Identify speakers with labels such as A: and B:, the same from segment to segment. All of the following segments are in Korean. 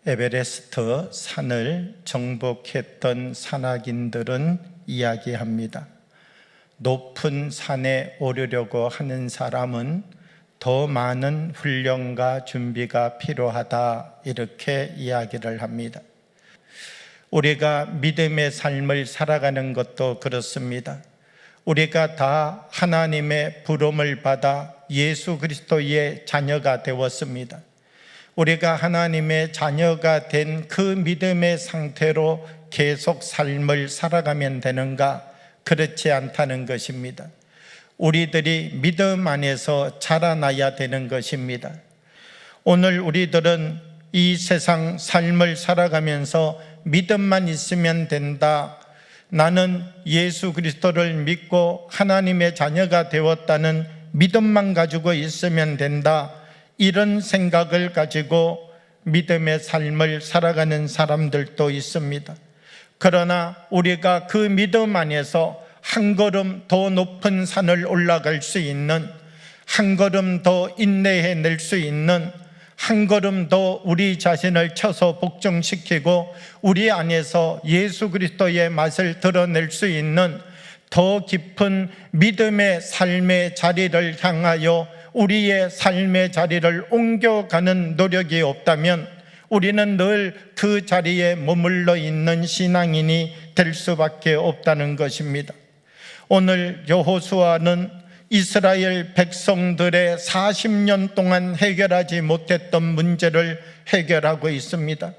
A: 에베레스트 산을 정복했던 산악인들은 이야기합니다. 높은 산에 오르려고 하는 사람은 더 많은 훈련과 준비가 필요하다, 이렇게 이야기를 합니다. 우리가 믿음의 삶을 살아가는 것도 그렇습니다. 우리가 다 하나님의 부름을 받아 예수 그리스도의 자녀가 되었습니다. 우리가 하나님의 자녀가 된 그 믿음의 상태로 계속 삶을 살아가면 되는가? 그렇지 않다는 것입니다. 우리들이 믿음 안에서 자라나야 되는 것입니다. 오늘 우리들은 이 세상 삶을 살아가면서 믿음만 있으면 된다, 나는 예수 그리스도를 믿고 하나님의 자녀가 되었다는 믿음만 가지고 있으면 된다, 이런 생각을 가지고 믿음의 삶을 살아가는 사람들도 있습니다. 그러나 우리가 그 믿음 안에서 한 걸음 더 높은 산을 올라갈 수 있는, 한 걸음 더 인내해낼 수 있는, 한 걸음 더 우리 자신을 쳐서 복종시키고 우리 안에서 예수 그리스도의 맛을 드러낼 수 있는 더 깊은 믿음의 삶의 자리를 향하여 우리의 삶의 자리를 옮겨가는 노력이 없다면 우리는 늘 그 자리에 머물러 있는 신앙인이 될 수밖에 없다는 것입니다. 오늘 여호수아는 이스라엘 백성들의 40년 동안 해결하지 못했던 문제를 해결하고 있습니다.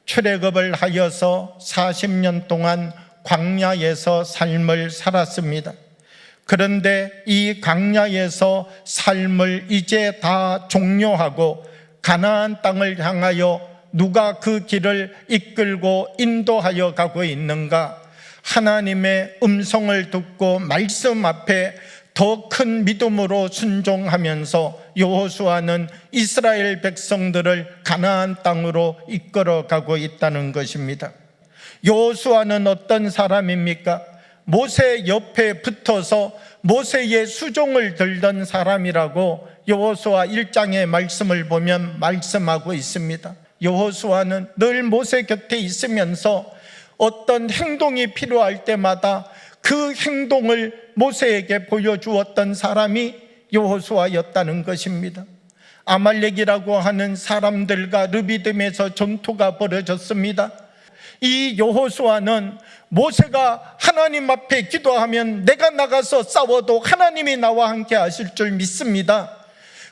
A: 출애굽을 하여서 40년 동안 광야에서 삶을 살았습니다. 그런데 이 광야에서 삶을 이제 다 종료하고 가나안 땅을 향하여 누가 그 길을 이끌고 인도하여 가고 있는가? 하나님의 음성을 듣고 말씀 앞에 더 큰 믿음으로 순종하면서 여호수아는 이스라엘 백성들을 가나안 땅으로 이끌어가고 있다는 것입니다. 여호수아는 어떤 사람입니까? 모세 옆에 붙어서 모세의 수종을 들던 사람이라고 여호수아 1장의 말씀을 보면 말씀하고 있습니다. 여호수아는 늘 모세 곁에 있으면서 어떤 행동이 필요할 때마다 그 행동을 모세에게 보여주었던 사람이 여호수아였다는 것입니다. 아말렉이라고 하는 사람들과 르비딤에서 전투가 벌어졌습니다. 이 여호수아는 모세가 하나님 앞에 기도하면 내가 나가서 싸워도 하나님이 나와 함께 하실 줄 믿습니다.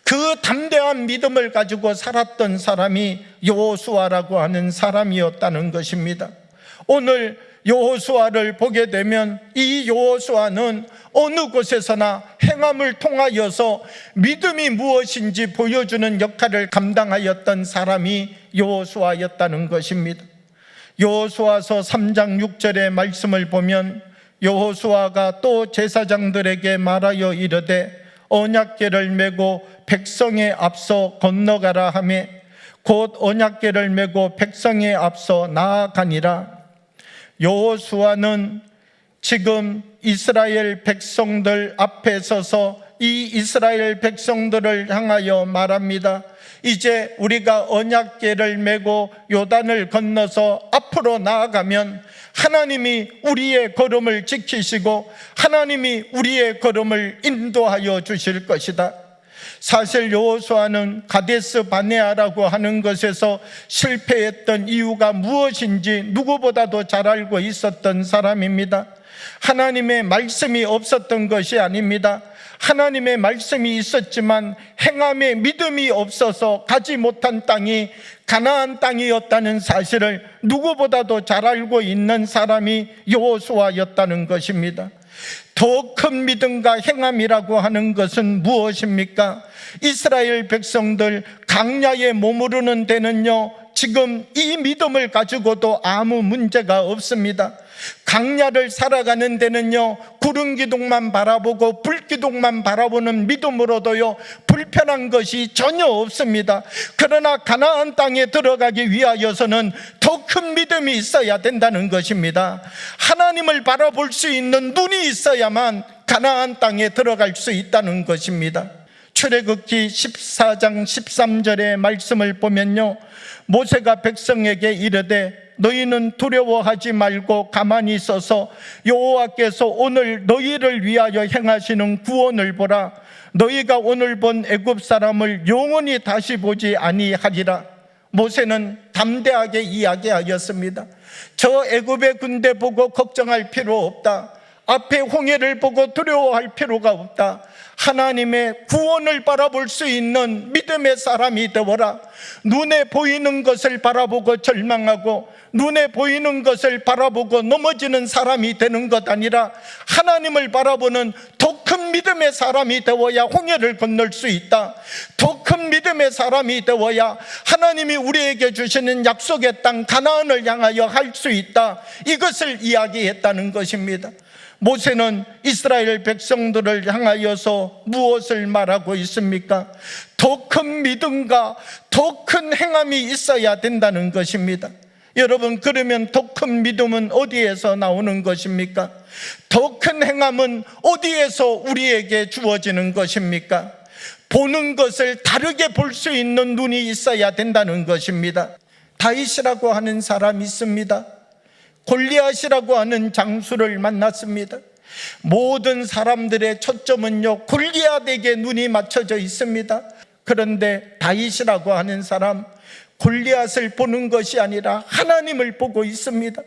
A: 그 담대한 믿음을 가지고 살았던 사람이 여호수아라고 하는 사람이었다는 것입니다. 오늘 여호수아를 보게 되면 이 여호수아는 어느 곳에서나 행함을 통하여서 믿음이 무엇인지 보여주는 역할을 감당하였던 사람이 여호수아였다는 것입니다. 여호수아서 3장 6절의 말씀을 보면 여호수아가 또 제사장들에게 말하여 이르되 언약궤를 메고 백성에 앞서 건너가라 하매 곧 언약궤를 메고 백성에 앞서 나아가니라. 여호수아는 지금 이스라엘 백성들 앞에 서서 이 이스라엘 백성들을 향하여 말합니다. 이제 우리가 언약궤를 메고 요단을 건너서 앞으로 나아가면 하나님이 우리의 걸음을 지키시고 하나님이 우리의 걸음을 인도하여 주실 것이다. 사실 여호수아는 가데스 바네아라고 하는 것에서 실패했던 이유가 무엇인지 누구보다도 잘 알고 있었던 사람입니다. 하나님의 말씀이 없었던 것이 아닙니다. 하나님의 말씀이 있었지만 행함의 믿음이 없어서 가지 못한 땅이 가나안 땅이었다는 사실을 누구보다도 잘 알고 있는 사람이 여호수아였다는 것입니다. 더 큰 믿음과 행함이라고 하는 것은 무엇입니까? 이스라엘 백성들 광야에 머무르는 데는요, 지금 이 믿음을 가지고도 아무 문제가 없습니다. 광야를 살아가는 데는요, 구름 기둥만 바라보고 불 기둥만 바라보는 믿음으로도요 불편한 것이 전혀 없습니다. 그러나 가나안 땅에 들어가기 위하여서는 더 큰 믿음이 있어야 된다는 것입니다. 하나님을 바라볼 수 있는 눈이 있어야만 가나안 땅에 들어갈 수 있다는 것입니다. 출애굽기 14장 13절의 말씀을 보면요, 모세가 백성에게 이르되 너희는 두려워하지 말고 가만히 있어서 여호와께서 오늘 너희를 위하여 행하시는 구원을 보라. 너희가 오늘 본 애굽 사람을 영원히 다시 보지 아니하리라. 모세는 담대하게 이야기하였습니다. 저 애굽의 군대 보고 걱정할 필요 없다. 앞에 홍해를 보고 두려워할 필요가 없다. 하나님의 구원을 바라볼 수 있는 믿음의 사람이 되어라. 눈에 보이는 것을 바라보고 절망하고 눈에 보이는 것을 바라보고 넘어지는 사람이 되는 것 아니라 하나님을 바라보는 더 큰 믿음의 사람이 되어야 홍해를 건널 수 있다. 더 큰 믿음의 사람이 되어야 하나님이 우리에게 주시는 약속의 땅 가나안을 향하여 할 수 있다. 이것을 이야기했다는 것입니다. 모세는 이스라엘 백성들을 향하여서 무엇을 말하고 있습니까? 더 큰 믿음과 더 큰 행함이 있어야 된다는 것입니다. 여러분, 그러면 더 큰 믿음은 어디에서 나오는 것입니까? 더 큰 행함은 어디에서 우리에게 주어지는 것입니까? 보는 것을 다르게 볼 수 있는 눈이 있어야 된다는 것입니다. 다윗이라고 하는 사람이 있습니다. 골리앗이라고 하는 장수를 만났습니다. 모든 사람들의 초점은요, 골리앗에게 눈이 맞춰져 있습니다. 그런데 다윗이라고 하는 사람, 골리앗을 보는 것이 아니라 하나님을 보고 있습니다.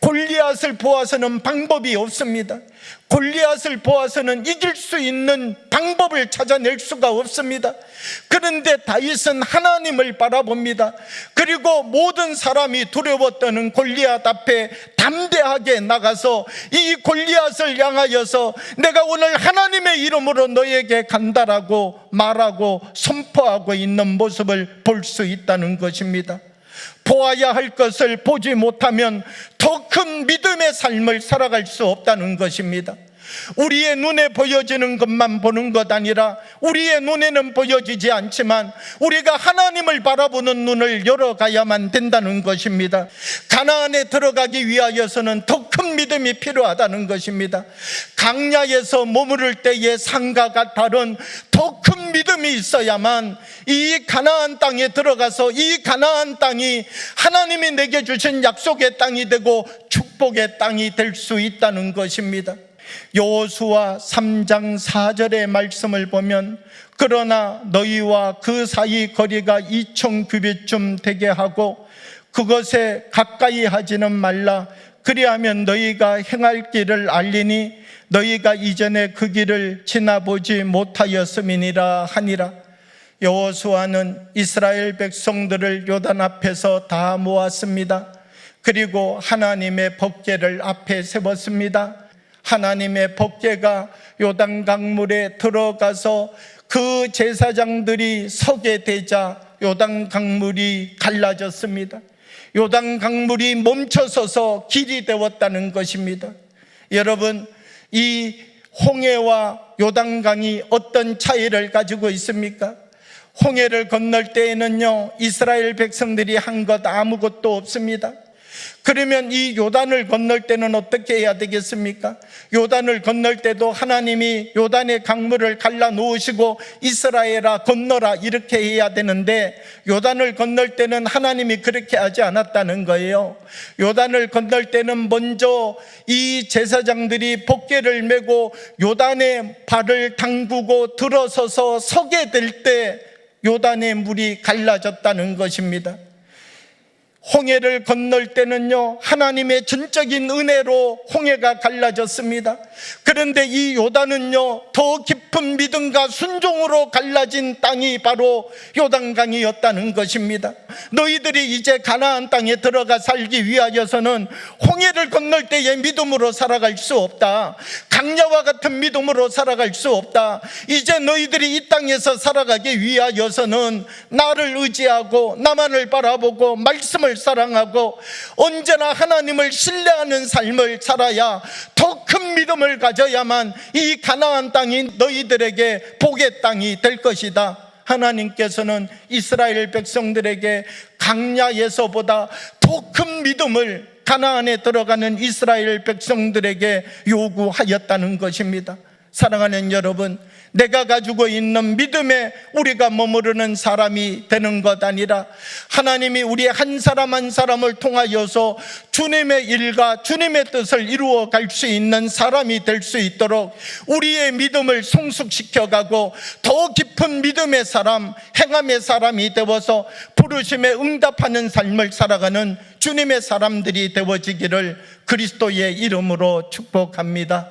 A: 골리앗을 보아서는 방법이 없습니다. 골리앗을 보아서는 이길 수 있는 방법을 찾아낼 수가 없습니다. 그런데 다윗은 하나님을 바라봅니다. 그리고 모든 사람이 두려워 떠는 골리앗 앞에 담대하게 나가서 이 골리앗을 향하여서 내가 오늘 하나님의 이름으로 너에게 간다라고 말하고 선포하고 있는 모습을 볼 수 있다는 것입니다. 보아야 할 것을 보지 못하면 더 큰 믿음의 삶을 살아갈 수 없다는 것입니다. 우리의 눈에 보여지는 것만 보는 것 아니라 우리의 눈에는 보여지지 않지만 우리가 하나님을 바라보는 눈을 열어가야만 된다는 것입니다. 가나안에 들어가기 위하여서는 더 큰 믿음이 필요하다는 것입니다. 강야에서 머무를 때의 상가가 다른 더 큰 믿음이 있어야만 이 가나안 땅에 들어가서 이 가나안 땅이 하나님이 내게 주신 약속의 땅이 되고 축복의 땅이 될 수 있다는 것입니다. 여호수아 3장 4절의 말씀을 보면 그러나 너희와 그 사이 거리가 2000규빗쯤 되게 하고 그것에 가까이 하지는 말라. 그리하면 너희가 행할 길을 알리니 너희가 이전에 그 길을 지나보지 못하였음이니라 하니라. 여호수아는 이스라엘 백성들을 요단 앞에서 다 모았습니다. 그리고 하나님의 법궤를 앞에 세웠습니다. 하나님의 법궤가 요단 강물에 들어가서 그 제사장들이 서게 되자 요단 강물이 갈라졌습니다. 요단 강물이 멈춰서서 길이 되었다는 것입니다. 여러분, 이 홍해와 요단강이 어떤 차이를 가지고 있습니까? 홍해를 건널 때에는요, 이스라엘 백성들이 한 것 아무것도 없습니다. 그러면 이 요단을 건널 때는 어떻게 해야 되겠습니까? 요단을 건널 때도 하나님이 요단의 강물을 갈라 놓으시고 이스라엘아 건너라 이렇게 해야 되는데 요단을 건널 때는 하나님이 그렇게 하지 않았다는 거예요. 요단을 건널 때는 먼저 이 제사장들이 법궤를 메고 요단의 발을 담그고 들어서서 서게 될 때 요단의 물이 갈라졌다는 것입니다. 홍해를 건널 때는요, 하나님의 전적인 은혜로 홍해가 갈라졌습니다. 그런데 이 요단은요, 더 깊은 믿음과 순종으로 갈라진 땅이 바로 요단강이었다는 것입니다. 너희들이 이제 가나안 땅에 들어가 살기 위하여서는 홍해를 건널 때의 믿음으로 살아갈 수 없다. 강야와 같은 믿음으로 살아갈 수 없다. 이제 너희들이 이 땅에서 살아가기 위하여서는 나를 의지하고 나만을 바라보고 말씀을 사랑하고 언제나 하나님을 신뢰하는 삶을 살아야 더 큰 믿음을 가져야만 이 가나안 땅이 너희들에게 복의 땅이 될 것이다. 하나님께서는 이스라엘 백성들에게 강야에서보다 더 큰 믿음을 가나안에 들어가는 이스라엘 백성들에게 요구하였다는 것입니다. 사랑하는 여러분, 내가 가지고 있는 믿음에 우리가 머무르는 사람이 되는 것 아니라 하나님이 우리 한 사람 한 사람을 통하여서 주님의 일과 주님의 뜻을 이루어 갈 수 있는 사람이 될 수 있도록 우리의 믿음을 성숙시켜가고 더 깊은 믿음의 사람, 행함의 사람이 되어서 부르심에 응답하는 삶을 살아가는 주님의 사람들이 되어지기를 그리스도의 이름으로 축복합니다.